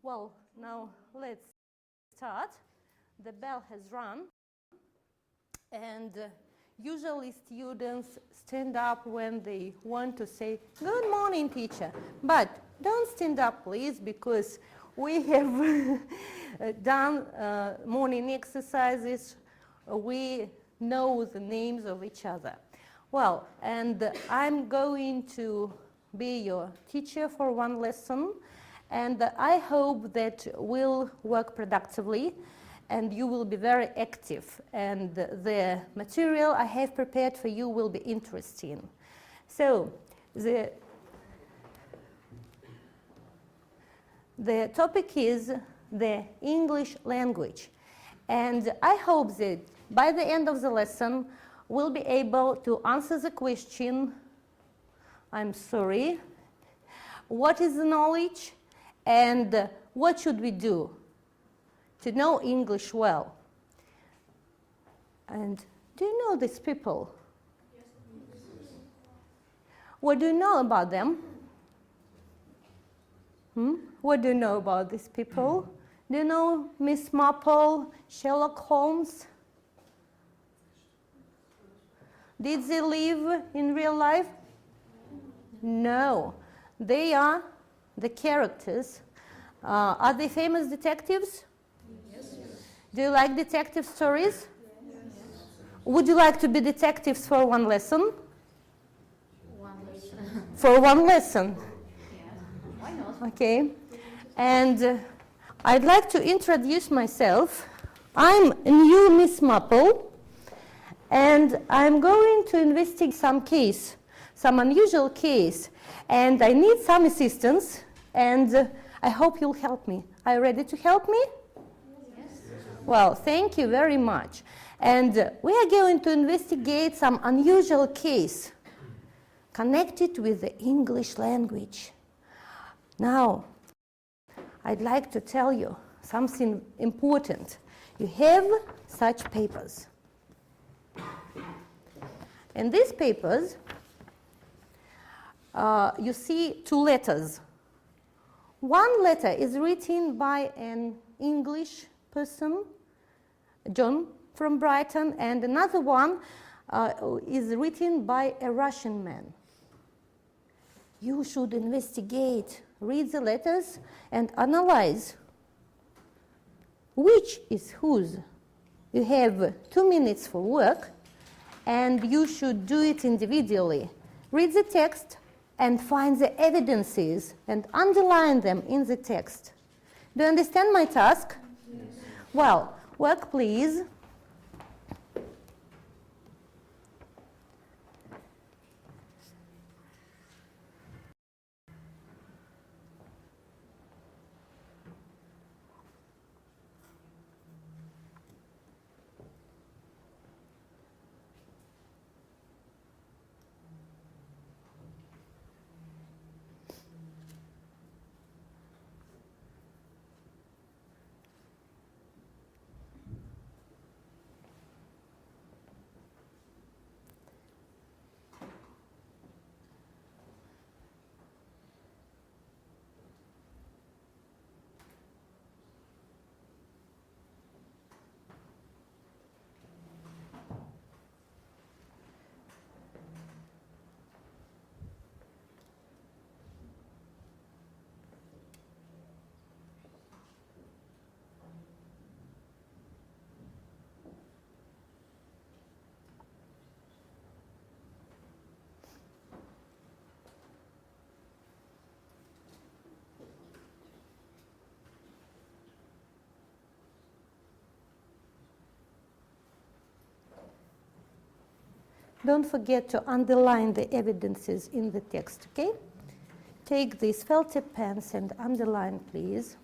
Well, now let's start. The bell has rung, and usually students stand up when they want to say, "Good morning, teacher." But don't stand up, please, because we have done morning exercises. We know the names of each other. Well, and I'm going to be your teacher for one lesson, and I hope that we'll work productively and you will be very active, and the material I have prepared for you will be interesting. So the topic is the English language, and I hope that by the end of the lesson we'll be able to answer the question, I'm sorry, what is the knowledge and what should we do to know English well? And do you know these people? What do you know about them? What do you know about these people? Do you know Miss Marple, Sherlock Holmes? Did they live in real life? No. They are the characters. Are they famous detectives? Yes. Do you like detective stories? Yes. Would you like to be detectives for one lesson? One lesson. For one lesson? Yeah. Why not? Okay. And I'd like to introduce myself. I'm a new Miss Marple, and I'm going to investigate some unusual case, and I need some assistance, and I hope you'll help me. Are you ready to help me? Yes. Well, thank you very much. And we are going to investigate some unusual case connected with the English language. Now, I'd like to tell you something important. You have such papers. In these papers, you see two letters. One letter is written by an English person, John from Brighton, and another one is written by a Russian man. You should investigate, read the letters, and analyze which is whose. You have 2 minutes for work, and you should do it individually. Read the text and find the evidences and underline them in the text. Do you understand my task? Yes. Well, work please. Don't forget to underline the evidences in the text, okay? Take these felt tip pens and underline, please.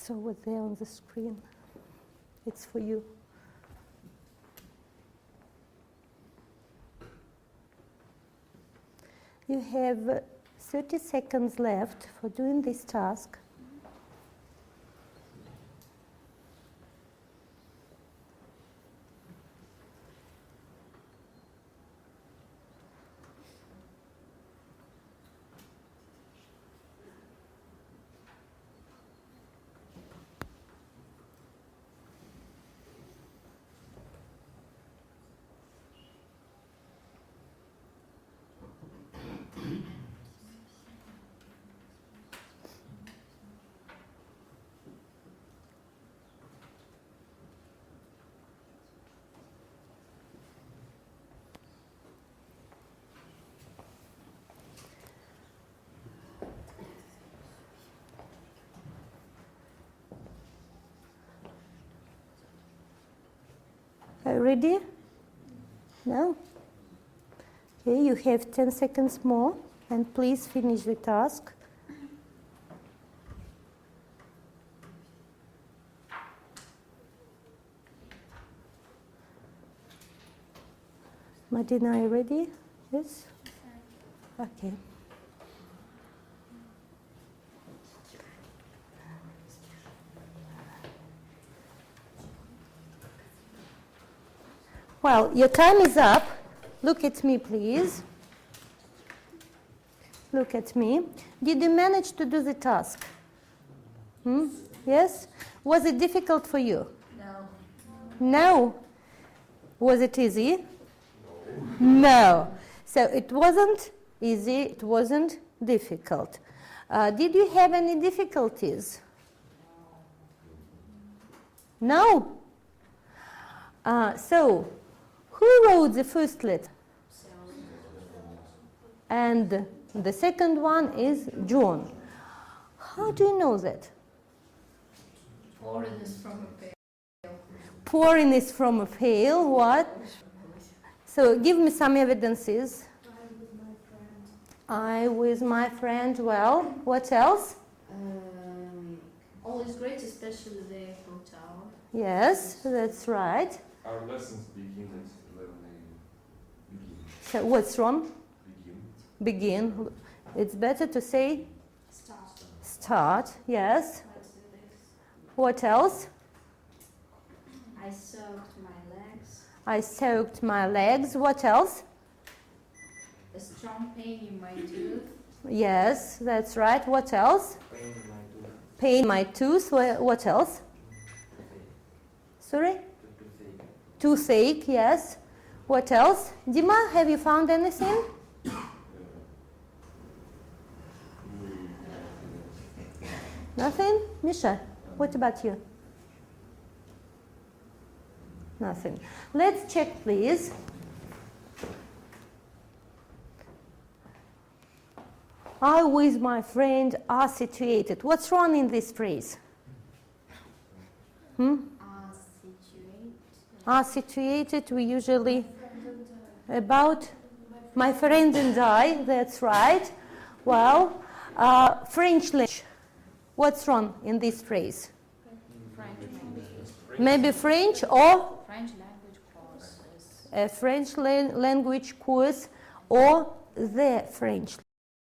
It's over there on the screen. It's for you. You have 30 seconds left for doing this task. Ready? No? Okay, you have 10 seconds more, and please finish the task. Martina, are you ready? Yes? Okay. Well, your time is up. Look at me, please. Look at me. Did you manage to do the task? Yes? Was it difficult for you? No. No. Was it easy? No. So it wasn't easy, it wasn't difficult. Did you have any difficulties? No. So, who wrote the first letter? And the second one is John. How do you know that? Pouring is from a pail. Pouring is from a pail. What? So give me some evidences. I with my friend. Well, what else? All is great, especially the Eiffel Tower. Yes, that's right. Our lessons begin at 11 a.m. Begin. So what's wrong? Begin. Begin. It's better to say Start. start. Yes. Let's do this. What else? I soaked my legs. I soaked my legs. What else? A strong pain in my tooth. Yes, that's right. What else? Pain my tooth. What else? Sorry? Toothache, yes. What else? Dima, have you found anything? Nothing? Misha, what about you? Nothing. Let's check, please. I with my friend are situated. What's wrong in this phrase? Are situated, we usually about my friend and I, that's right. Well, French language. What's wrong in this phrase? French language. Maybe French or French language course is a French language course or the French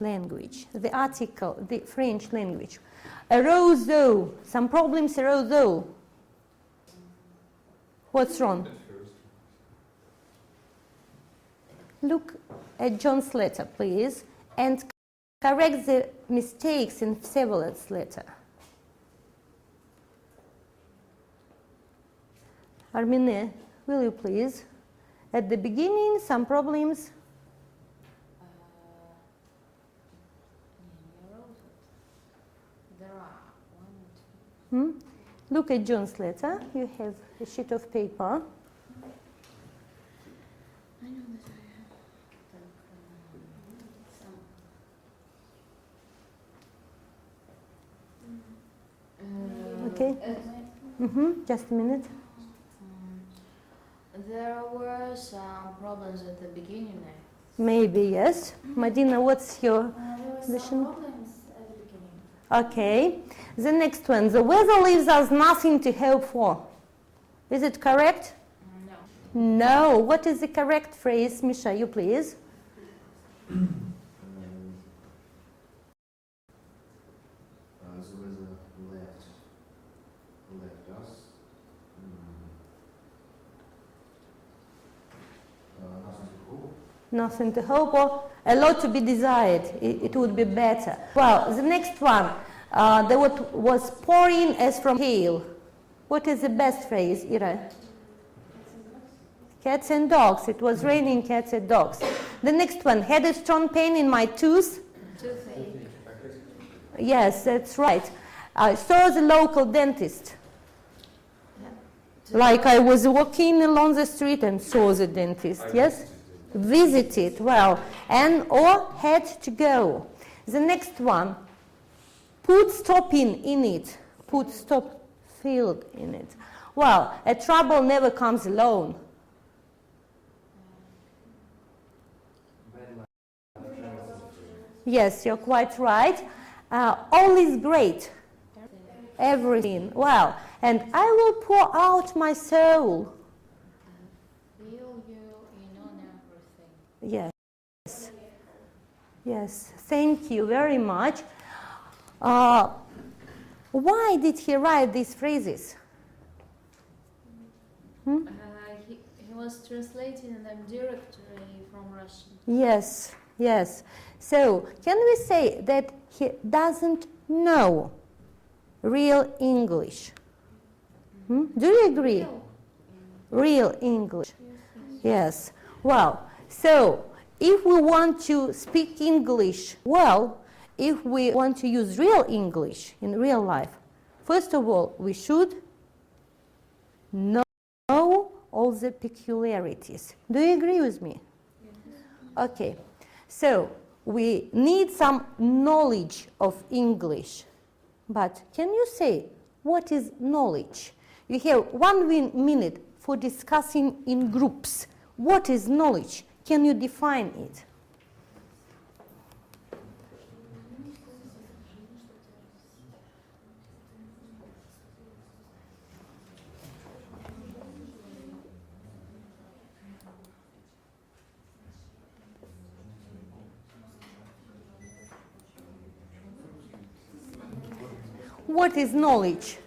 language, the article, the French language. Arose though, some problems arose though. What's wrong? Look at John's letter, please, and correct the mistakes in Vsevolod's letter. Armine, will you please? At the beginning, some problems. there are one or two. Look at John's letter. You have a sheet of paper. I know that I have some. Okay. Just a minute. There were some problems at the beginning. Maybe, yes. Madina, what's your There were vision? some problems at the beginning. Okay. The next one. The weather leaves us nothing to hope for. Is it correct? No. No. What is the correct phrase? Misha, you please. The weather left us. Nothing to hope. Nothing to hope or a lot to be desired. It would be better. Well, the next one. There was pouring as from hail. What is the best phrase, Ira? Cats and dogs. It was raining cats and dogs. The next one. Had a strong pain in my tooth. Toothache. Yes, that's right. I saw the local dentist. Like I was walking along the street and saw the dentist. Yes? Visited. Well, and or had to go. The next one. Put stopping in it. Put stop filled in it. Well, a trouble never comes alone. Yes, you're quite right. All is great. Everything. Well, and I will pour out my soul. Feel you in on everything. Yes. Yes. Thank you very much. Why did he write these phrases? He was translating them directly from Russian. Yes, yes. So, can we say that he doesn't know real English? Do you agree? Real English. Yes. Well, so if we want to speak English well, if we want to use real English in real life, first of all, we should know all the peculiarities. Do you agree with me? Okay. So, we need some knowledge of English. But can you say, what is knowledge? You have 1 minute for discussing in groups. What is knowledge? Can you define it? What is knowledge?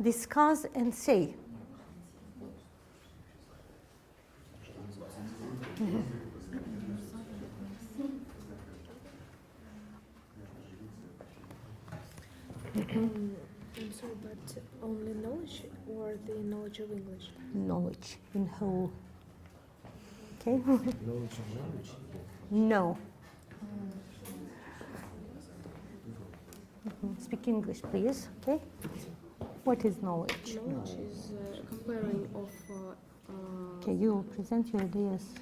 Discuss and say. I'm sorry, but only knowledge or the knowledge of English? Knowledge in whole. Okay? Knowledge of language. No. Speak English, please. Okay? What is knowledge? Knowledge is comparing of... Okay, you will present your ideas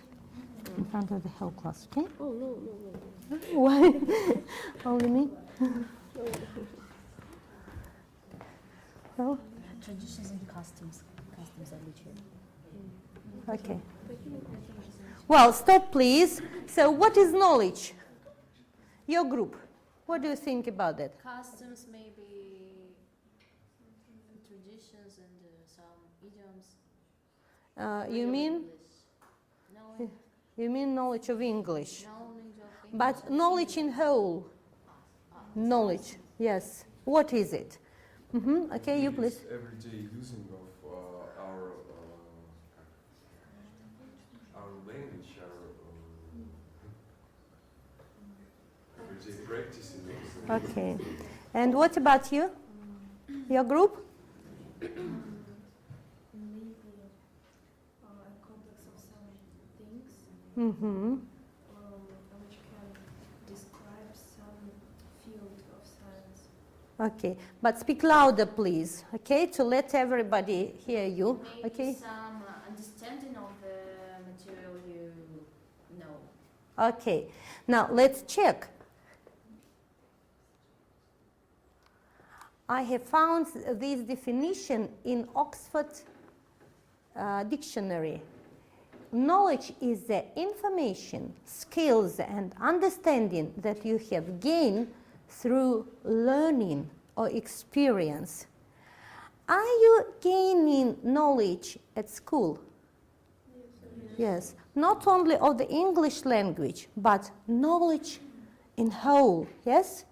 in front of the whole class, okay? Oh, no. Why? Only me? Well, Traditions and customs отличия. okay. Well, stop, please. So, what is knowledge? Your group. What do you think about that? Customs, maybe traditions and some idioms. You mean? Knowledge. You mean knowledge of English? Knowledge of But knowledge in whole. Knowledge, yes. What is it? Okay, you please. Everyday using of our language, our everyday practicing. Okay. And what about you? Your group? Maybe a complex of some things which can describe some field of science. Okay. But speak louder, please. Okay, to let everybody hear you. Maybe Okay. some understanding of the material you know. Okay. Now let's check. I have found this definition in Oxford Dictionary. knowledge is the information, skills, and understanding that you have gained through learning or experience. Are you gaining knowledge at school? Yes. Not only of the English language, but knowledge in whole, yes?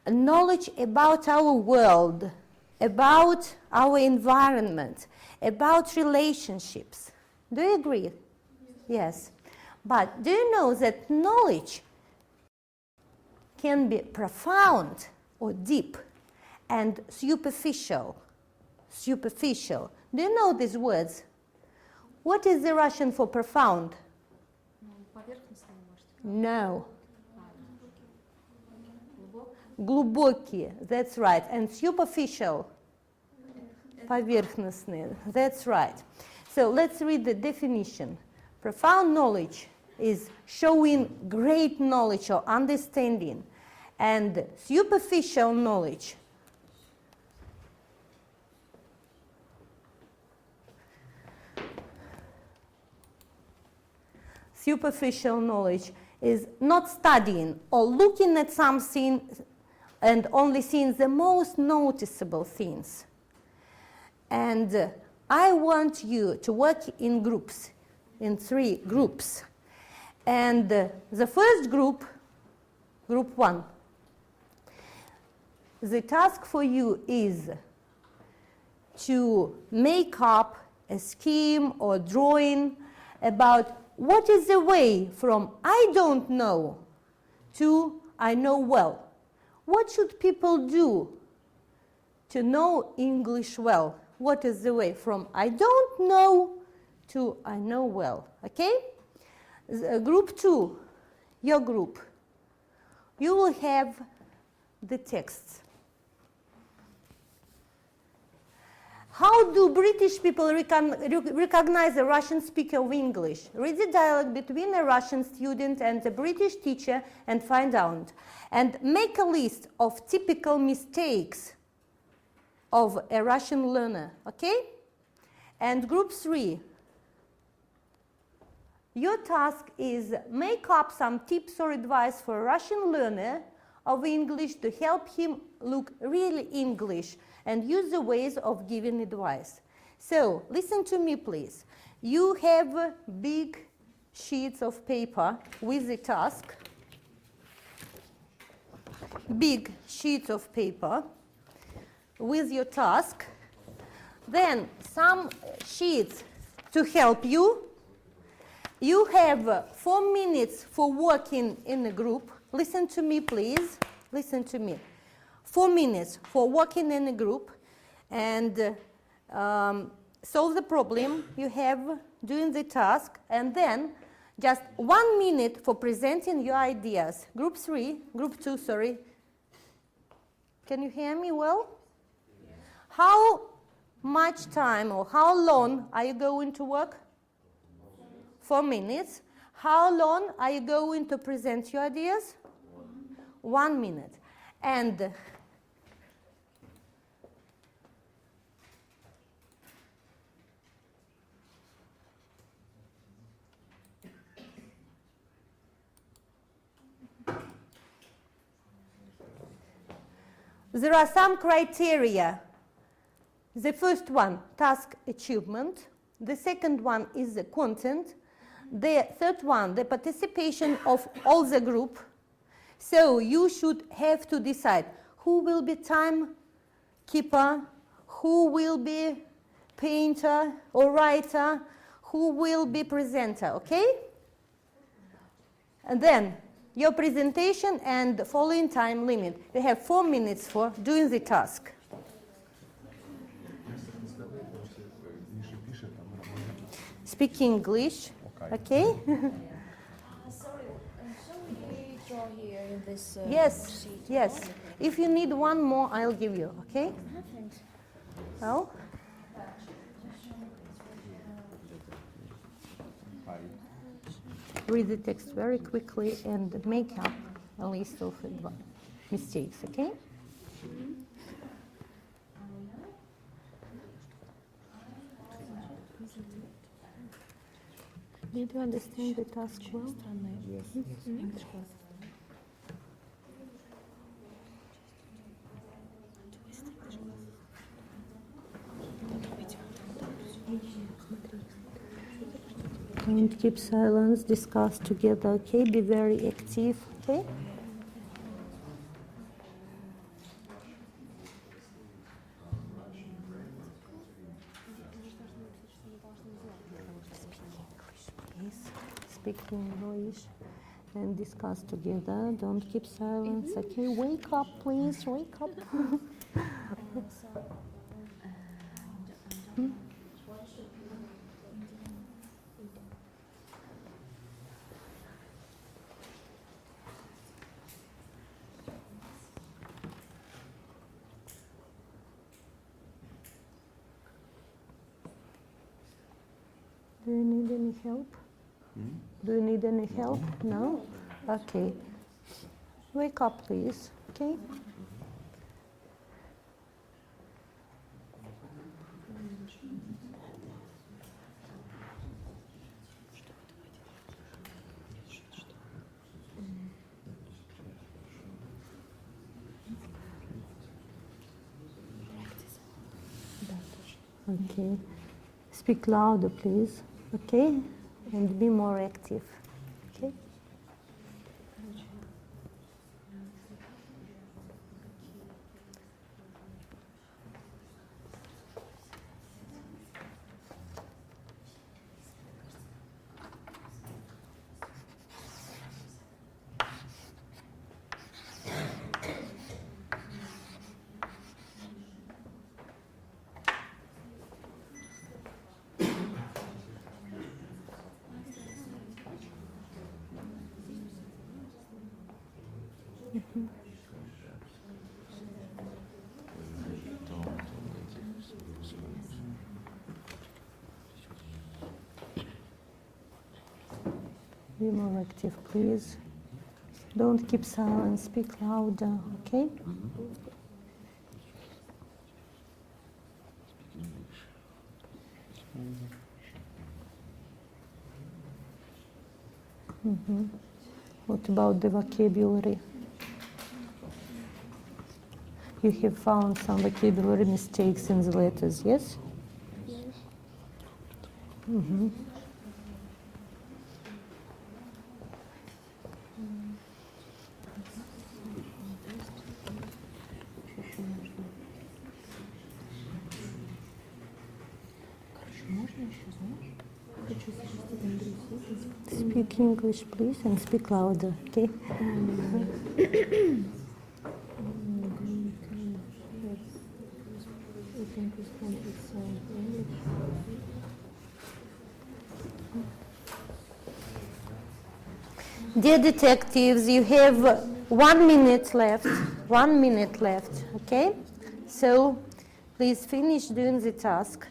Knowledge about our world, about our environment, about relationships. Do you agree? Yes. But do you know that knowledge can be profound or deep and superficial? Superficial. Do you know these words? What is the Russian for profound? No. Глубокие, that's right. And superficial? Поверхностные, that's right. So let's read the definition. Profound knowledge is showing great knowledge or understanding. And superficial knowledge is not studying or looking at something and only seeing the most noticeable things. And I want you to work in groups, in 3 groups. And the first group, group 1, the task for you is to make up a scheme or drawing about what is the way from I don't know to I know well. What should people do to know English well? What is the way from I don't know to I know well? Okay? Group 2, your group, you will have the texts. How do British people recognize a Russian speaker of English? Read the dialogue between a Russian student and a British teacher and find out. And make a list of typical mistakes of a Russian learner, okay? And group 3, your task is make up some tips or advice for a Russian learner of English to help him look really English and use the ways of giving advice. So, listen to me, please. You have big sheets of paper with the task. Big sheets of paper with your task. Then some sheets to help you. You have 4 minutes for working in a group. Listen to me, please. Listen to me. 4 minutes for working in a group and solve the problem you have doing the task, and then just 1 minute for presenting your ideas. Group 2, sorry. Can you hear me well? Yes. How much time or how long are you going to work? 4 minutes. How long are you going to present your ideas? 1 minute. And there are some criteria. The first one, task achievement. The second one is the content. The third one, the participation of all the group. So you should have to decide who will be timekeeper, who will be painter or writer, who will be presenter, okay? And then your presentation and following time limit. You have 4 minutes for doing the task. Speak English, okay? Sorry, shall we draw here in this Yes, sheet? yes. If you need one more, I'll give you, okay? Thanks. Well, read the text very quickly and make up a list of mistakes, okay? Did you understand the task well? Don't keep silence, discuss together, okay? Be very active, okay? Speak English and discuss together. Don't keep silence, okay? Wake up, please, wake up. Do you need any help? Do you need any help? No? Okay. Wake up, please. Okay? Okay. Speak louder, please. Okay? And be more active. Okay? Be more active, please. Don't keep silent, speak louder, okay? What about the vocabulary? You have found some vocabulary mistakes in the letters, yes? Speak English, please, and speak louder, okay? Dear detectives, you have 1 minute left. 1 minute left, okay? So, please finish doing the task.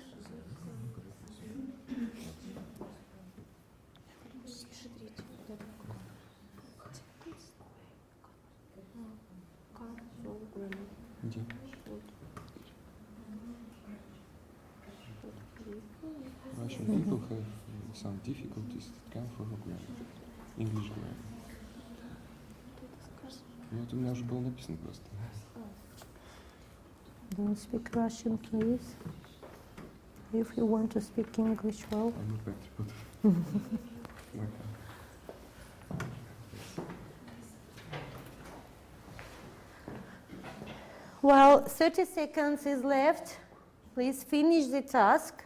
Russian people have some difficulties that come from grammar, English grammar. Вот у меня уже было написано просто. Don't speak Russian, please. If you want to speak English well. I'm опять вот. Well, 30 seconds is left. Please finish the task.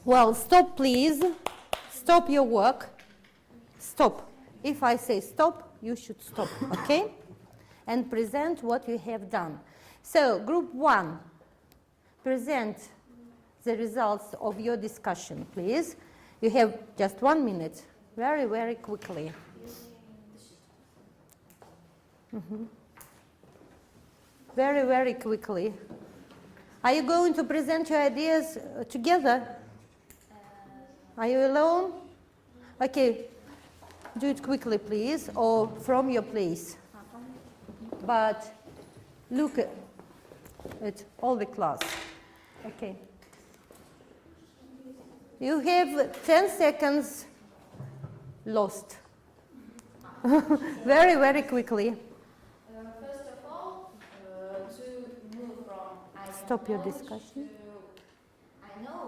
Well, stop, please. Stop your work. Stop. If I say stop, you should stop, okay? And present what you have done. So, group 1, present the results of your discussion, please. You have just 1 minute, very, very quickly. Very, very quickly. Are you going to present your ideas together? Are you alone? Okay, do it quickly, please, or from your place. But look at all the class. Okay. You have 10 seconds lost. Very, very quickly. First of all, to move from I don't Stop your know discussion. to I know,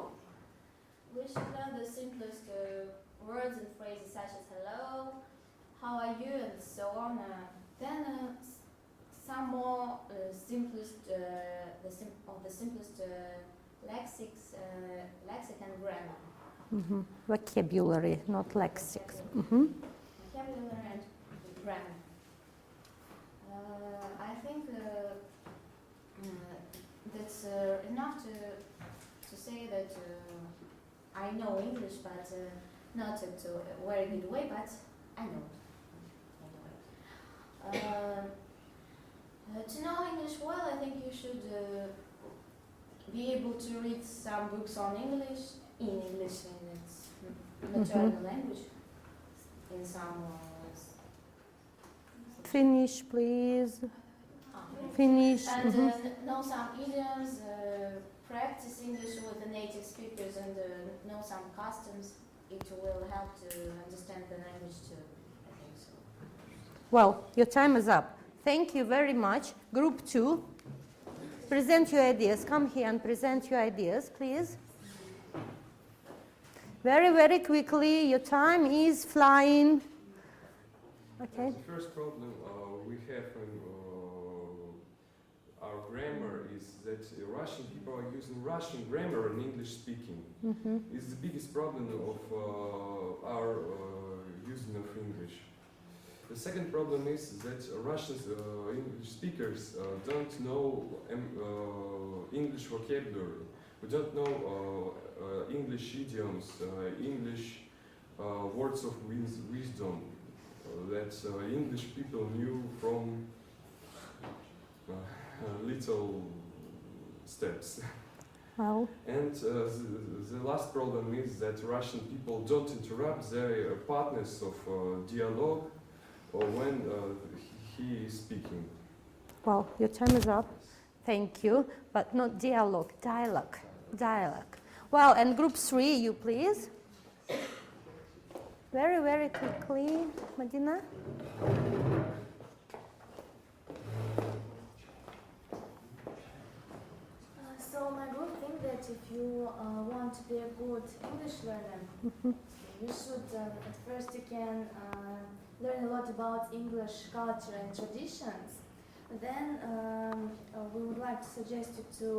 we should learn the simplest words and phrases such as hello, how are you, and so on. Then some more simplest, the simplest lexic and grammar. Vocabulary, not lexics. Vocabulary and grammar. I think that's enough to say that I know English, but not at a very good way, but I know it anyway. To know English well, I think you should be able to read some books on English, in its maternal language, in some Finish, please. Finish. and know some idioms, practice English with the native speakers, and know some customs. It will help to understand the language too, I think so. Well, your time is up. Thank you very much. Group 2, present your ideas. Come here and present your ideas, please. Very, very quickly. Your time is flying. Okay. The first problem we have in our grammar is that Russian people are using Russian grammar in English speaking. It's the biggest problem of our using of English. The second problem is that Russian English speakers don't know English vocabulary. We don't know English idioms, English words of wisdom that English people knew from little steps. Well, And the last problem is that Russian people don't interrupt their partners of dialogue or when he is speaking. well, your time is up. Thank you. But not dialogue, dialogue, dialogue. Well, and group 3, you please. Very, very quickly, Madina. So my group think that if you want to be a good English learner, you should at first you can learn a lot about English culture and traditions. Then we would like to suggest you to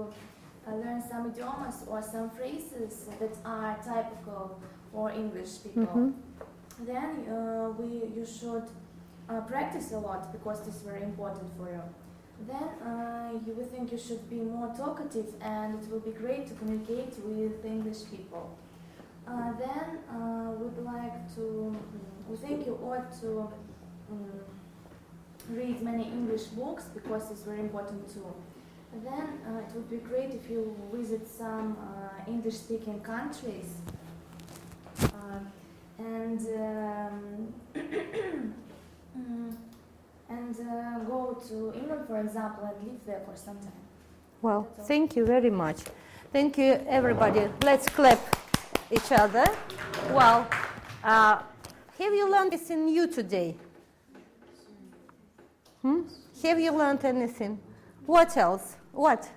learn some idioms or some phrases that are typical for English people. Then you should practice a lot because this is very important for you. Then we think you should be more talkative, and it will be great to communicate with English people. Then we think you ought to read many English books because it's very important too. Then it would be great if you visit some English-speaking countries and go to England, for example, and live there for some time. Well, thank you very much. Thank you, everybody. Let's clap each other. Well, have you learned anything new today? Have you learned anything? What else? What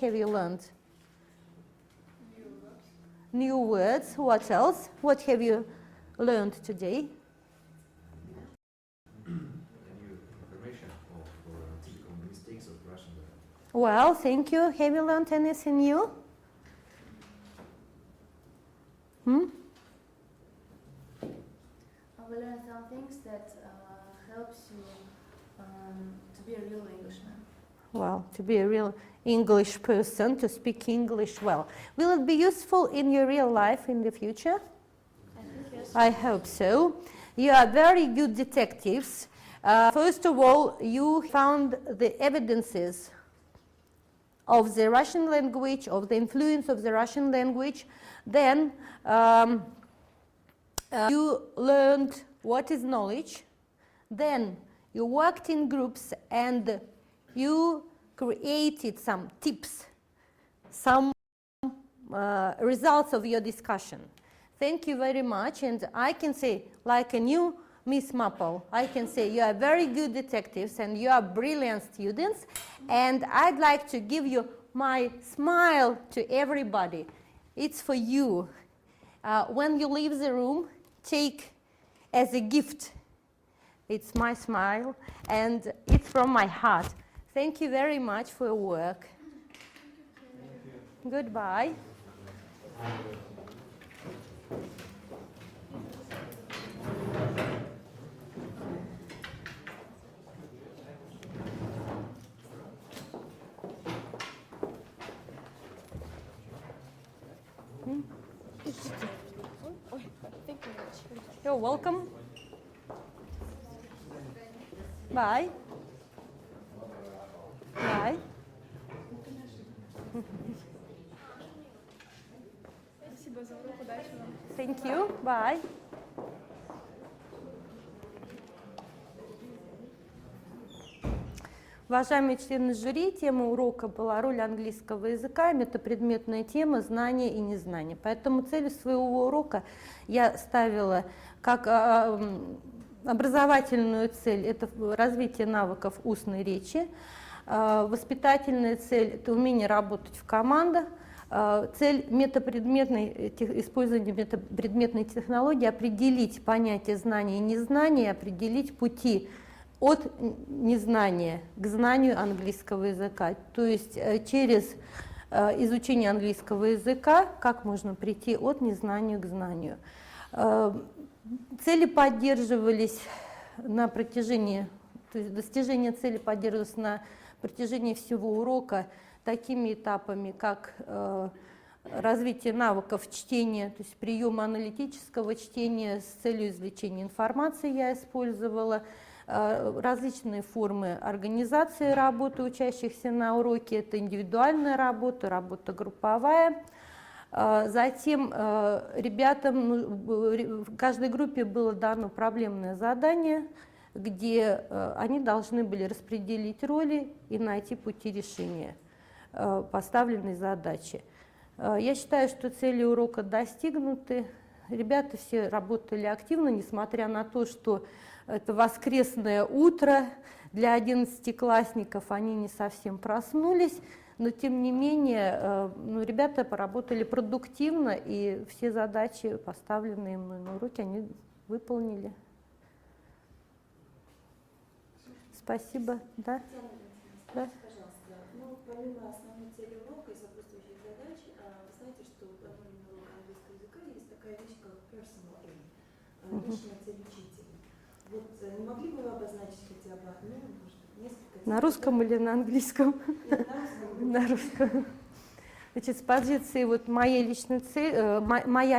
have you learned? New words. What else? What have you learned today? Well, thank you. Have you learned anything new? We learn some things that helps you to be a real Englishman. Well, to be a real English person to speak English well. Will it be useful in your real life in the future? I hope so. You are very good detectives. First of all, you found the evidences of the Russian language, of the influence of the Russian language. Then you learned what is knowledge. Then you worked in groups and you created some tips, some results of your discussion. Thank you very much. And I can say, like a new Miss Maple, I can say you are very good detectives and you are brilliant students. And I'd like to give you my smile to everybody. It's for you. When you leave the room, take as a gift. It's my smile and it's from my heart. Thank you very much for your work. Goodbye. You're welcome. Bye. Bye. Thank you. Bye. Уважаемые члены жюри, тема урока была роль английского языка, метапредметная тема знания и незнания. Поэтому целью своего урока я ставила как образовательную цель – это развитие навыков устной речи, воспитательная цель – это умение работать в командах, цель использования метапредметной технологии – определить понятие знания и незнания, определить пути от незнания к знанию английского языка. То есть через изучение английского языка, как можно прийти от незнания к знанию. Цели поддерживались на протяжении, то есть достижение цели поддерживалось на протяжении всего урока такими этапами, как развитие навыков чтения, то есть приема аналитического чтения с целью извлечения информации я использовала, различные формы организации работы учащихся на уроке, это индивидуальная работа, работа групповая. Затем ребятам, в каждой группе было дано проблемное задание, где они должны были распределить роли и найти пути решения поставленной задачи. Я считаю, что цели урока достигнуты. Ребята все работали активно, несмотря на то, что это воскресное утро, для 11-классников они не совсем проснулись, но тем не менее ребята поработали продуктивно, и все задачи, поставленные мной на уроке, они выполнили. Спасибо. Да? Да? Пожалуйста, помимо основной цели урока и сопутствующих задач, вы знаете, что во время урока английского языка есть такая вещь, как personal aim, личная цель учителя. Вот не могли бы вы обозначить хотя бы одну, может, несколько целей? На русском или на английском? Нет, на русском. На русском. Значит, с позиции моя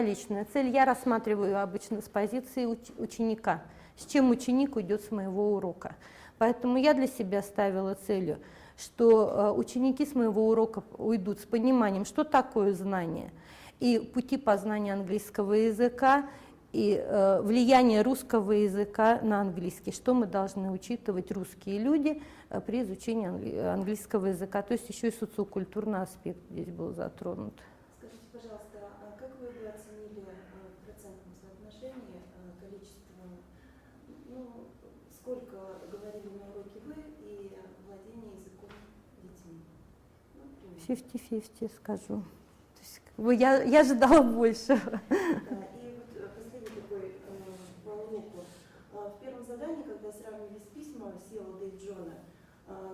личная цель я рассматриваю обычно с позиции ученика, с чем ученик уйдет с моего урока. Поэтому я для себя ставила целью, что ученики с моего урока уйдут с пониманием, что такое знание, и пути познания английского языка, и влияние русского языка на английский, что мы должны учитывать, русские люди, при изучении английского языка. То есть еще и социокультурный аспект здесь был затронут. Скажите, пожалуйста, а как вы бы оценили в процентном соотношении количество, сколько говорили на уроке вы и владение языком детьми? 50-50 скажу. То есть, я ожидала большего. В первом задании, когда сравнивались письма Всеволода и Джона,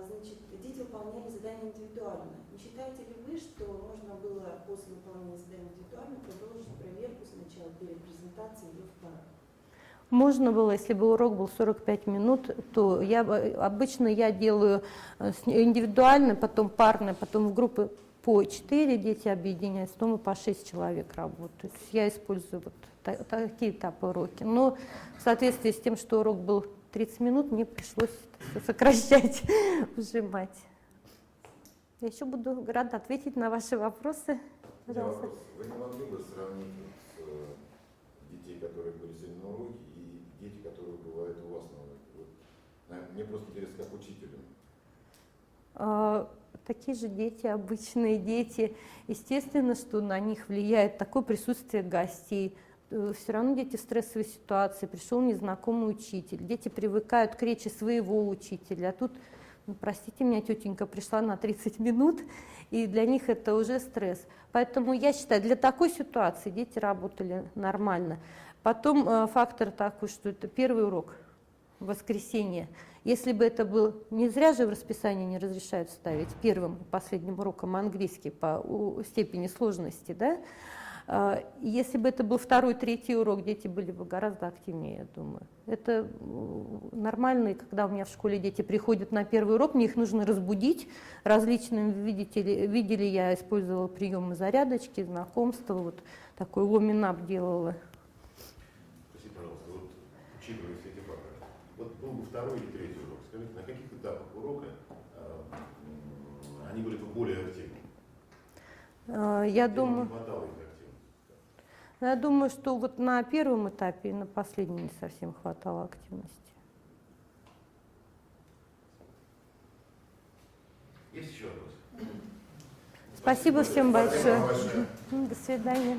значит, дети выполняли задание индивидуально. Не считаете ли вы, что можно было после выполнения задания индивидуально продолжить проверку сначала перед презентацией или в парах? Можно было, если бы урок был 45 минут, то обычно я делаю индивидуально, потом парно, потом в группы по 4 дети объединяются, потом и по 6 человек работают. Я использую вот такие этапы уроки. Но в соответствии с тем, что урок был 30 минут, мне пришлось сокращать, ужимать. Я еще буду рада ответить на ваши вопросы. Пожалуйста. Вопрос. Вы не могли бы сравнить детей, которые были сегодня на уроке, и дети, которые бывают у вас на уроке? Мне просто интересно, как учителю. Такие же дети, обычные дети. Естественно, что на них влияет такое присутствие гостей. Все равно дети в стрессовой ситуации. Пришел незнакомый учитель. Дети привыкают к речи своего учителя. А тут, простите меня, тетенька пришла на 30 минут, и для них это уже стресс. Поэтому я считаю, для такой ситуации дети работали нормально. Потом фактор такой, что это первый урок в воскресенье. Если бы это был, не зря же в расписании не разрешают ставить первым и последним уроком английский по степени сложности, да? Если бы это был второй, третий урок, дети были бы гораздо активнее, я думаю. Это нормально, и когда у меня в школе дети приходят на первый урок, мне их нужно разбудить различными, видели, я использовала приемы зарядочки, знакомства, вот такой warming-up делала. Скажите, пожалуйста, вот учитывая все эти факторы, вот был бы второй или третий урок, скажите, на каких этапах урока они были бы более активны? Я думаю, не хватало их активности? я думаю, что вот на первом этапе и на последнем не совсем хватало активности. Есть еще вопрос? Спасибо всем большое. Спасибо большое. До свидания.